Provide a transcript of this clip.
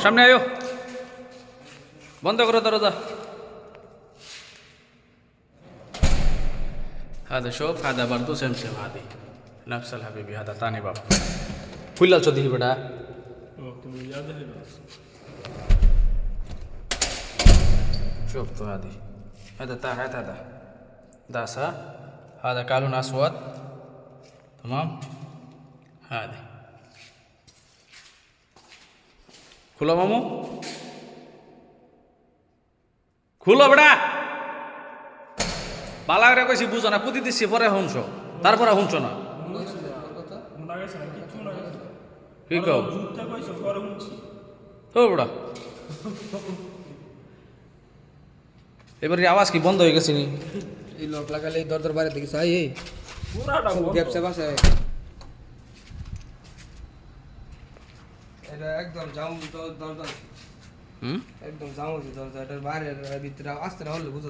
সামনে আয়ো বন্ধ করো দরজা هذا شوف هذا برضو سمسم هذه نفس الحبيبي هذا ثاني باب كل شو دي بڑا شوف تو هذه هذا تحت هذا داسة هذا كالون أسود تمام هذه খুলো মামু খুলো বেড়া বালা করে কইছি বুঝো না পুতি দিচ্ছি পরে শুনছো তারপরে শুনছো না কি কও ও বেড়া এবার আওয়াজ কি বন্ধ হয়ে গেছে নি এই লোক লাগালে দর বাইরে দেখিস এই পুরাটা ব্যবসা বাসায় এটা একদম জাম দরজা একদম জাম হচ্ছে দরজা এটার বাইরের ভিতরে আসতে না হলে বুঝো